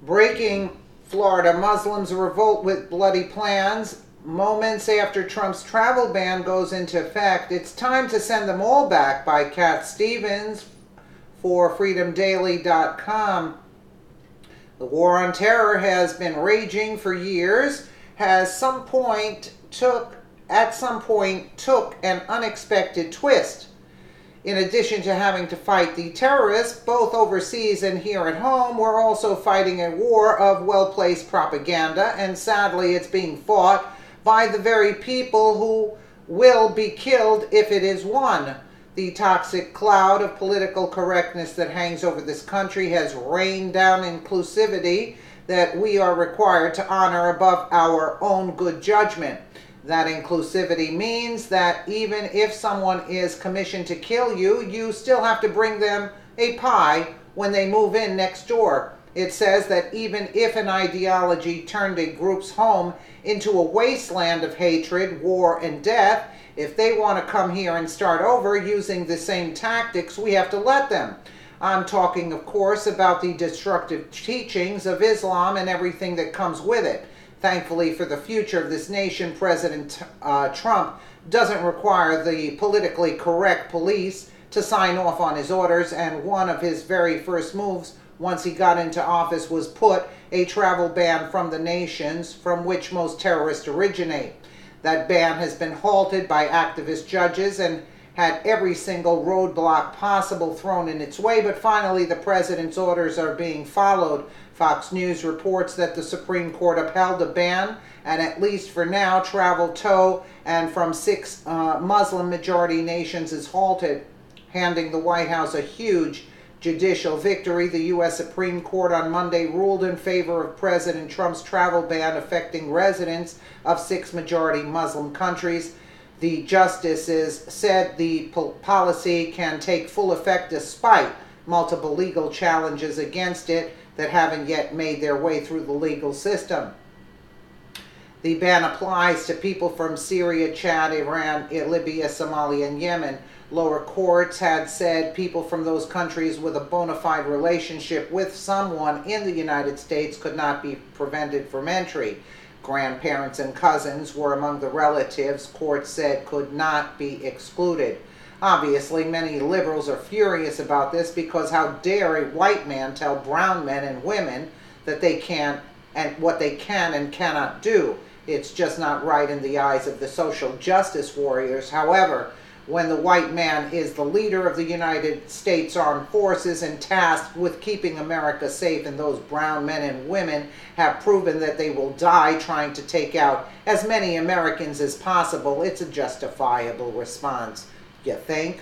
Breaking: Florida Muslims revolt with bloody plans. Moments after Trump's travel ban goes into effect, it's time to send them all back, by Cat Stevens for freedomdaily.com. The war on terror has been raging for years, at some point took an unexpected twist. In addition to having to fight the terrorists, both overseas and here at home, we're also fighting a war of well-placed propaganda, and sadly it's being fought by the very people who will be killed if it is won. The toxic cloud of political correctness that hangs over this country has rained down inclusivity that we are required to honor above our own good judgment. That inclusivity means that even if someone is commissioned to kill you, you still have to bring them a pie when they move in next door. It says that even if an ideology turned a group's home into a wasteland of hatred, war, and death, if they want to come here and start over using the same tactics, we have to let them. I'm talking, of course, about the destructive teachings of Islam and everything that comes with it. Thankfully for the future of this nation, President Trump doesn't require the politically correct police to sign off on his orders, and one of his very first moves once he got into office was put a travel ban from the nations from which most terrorists originate. That ban has been halted by activist judges and had every single roadblock possible thrown in its way, but finally the president's orders are being followed. Fox News reports that the Supreme Court upheld a ban, and at least for now, travel to and from 6 Muslim-majority nations is halted, handing the White House a huge judicial victory. The U.S. Supreme Court on Monday ruled in favor of President Trump's travel ban affecting residents of 6 majority Muslim countries. The justices said the policy can take full effect despite multiple legal challenges against it that haven't yet made their way through the legal system. The ban applies to people from Syria, Chad, Iran, Libya, Somalia, and Yemen. Lower courts had said people from those countries with a bona fide relationship with someone in the United States could not be prevented from entry. Grandparents and cousins were among the relatives courts said could not be excluded. Obviously, many liberals are furious about this because how dare a white man tell brown men and women that they can and what they can and cannot do. It's just not right in the eyes of the social justice warriors. However, when the white man is the leader of the United States Armed Forces and tasked with keeping America safe, and those brown men and women have proven that they will die trying to take out as many Americans as possible, it's a justifiable response. You think?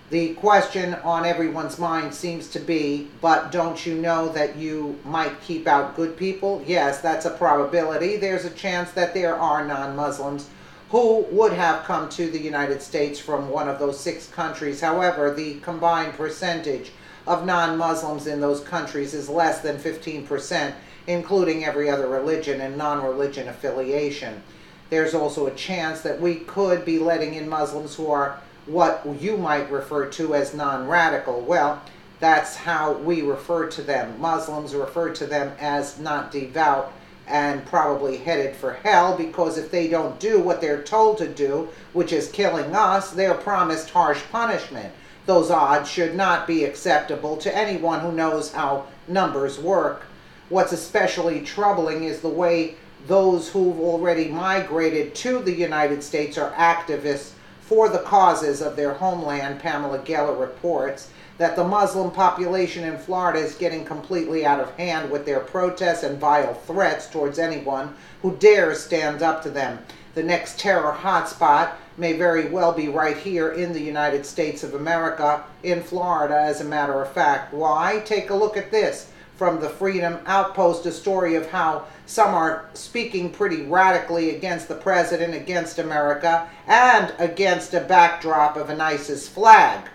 The question on everyone's mind seems to be, but don't you know that you might keep out good people? Yes, that's a probability. There's a chance that there are non-Muslims who would have come to the United States from one of those 6 countries. However, the combined percentage of non-Muslims in those countries is less than 15%, including every other religion and non-religion affiliation. There's also a chance that we could be letting in Muslims who are what you might refer to as non-radical. Well, that's how we refer to them. Muslims refer to them as not devout and probably headed for hell, because if they don't do what they're told to do, which is killing us, they're promised harsh punishment. Those odds should not be acceptable to anyone who knows how numbers work. What's especially troubling is the way those who've already migrated to the United States are activists for the causes of their homeland. Pamela Geller reports that the Muslim population in Florida is getting completely out of hand with their protests and vile threats towards anyone who dares stand up to them. The next terror hotspot may very well be right here in the United States of America, in Florida, as a matter of fact. Why? Take a look at this. From the Freedom Outpost, a story of how some are speaking pretty radically against the president, against America, and against a backdrop of an ISIS flag.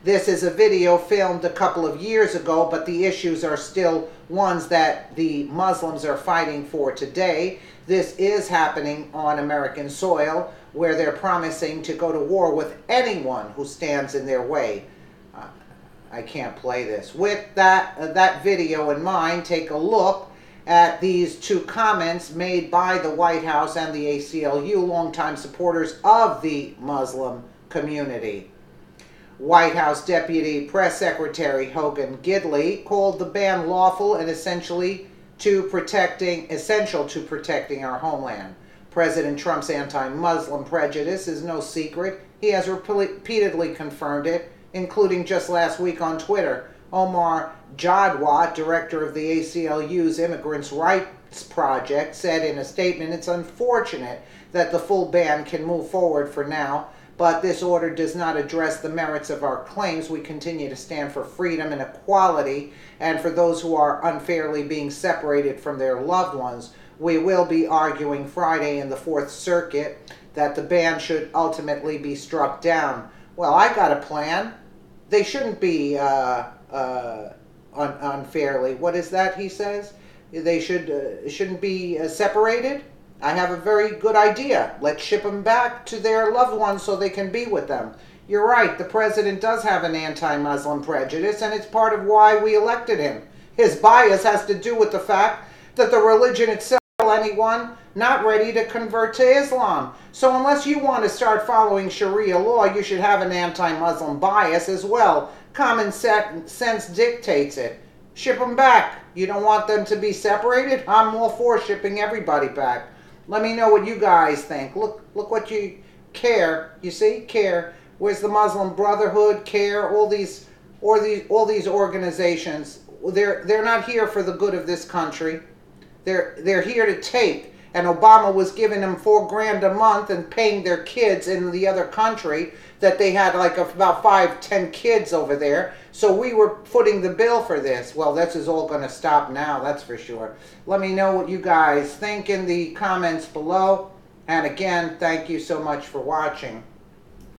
This is a video filmed a couple of years ago, but the issues are still ones that the Muslims are fighting for today. This is happening on American soil, where they're promising to go to war with anyone who stands in their way. I can't play this. With that video in mind, take a look at these two comments made by the White House and the ACLU, longtime supporters of the Muslim community. White House Deputy Press Secretary Hogan Gidley called the ban lawful and essential to protecting our homeland. President Trump's anti-Muslim prejudice is no secret. He has repeatedly confirmed it, including just last week on Twitter. Omar Jadwat, director of the ACLU's Immigrants' Rights Project, said in a statement, "It's unfortunate that the full ban can move forward for now, but this order does not address the merits of our claims. We continue to stand for freedom and equality, and for those who are unfairly being separated from their loved ones. We will be arguing Friday in the Fourth Circuit that the ban should ultimately be struck down." Well, I got a plan. They shouldn't be unfairly. What is that he says? They shouldn't be separated? I have a very good idea. Let's ship them back to their loved ones so they can be with them. You're right, the president does have an anti-Muslim prejudice, and it's part of why we elected him. His bias has to do with the fact that the religion itself anyone not ready to convert to Islam. So unless you want to start following Sharia law, you should have an anti-Muslim bias as well. Common sense dictates it. Ship them back. You don't want them to be separated? I'm all for shipping everybody back. Let me know what you guys think. Look what you care. You see? CARE. Where's the Muslim Brotherhood? CARE. All these organizations. They're not here for the good of this country. They're here to take, and Obama was giving them $4,000 a month and paying their kids in the other country that they had like about 5-10 kids over there. So we were footing the bill for this. Well, this is all going to stop now, that's for sure. Let me know what you guys think in the comments below. And again, thank you so much for watching.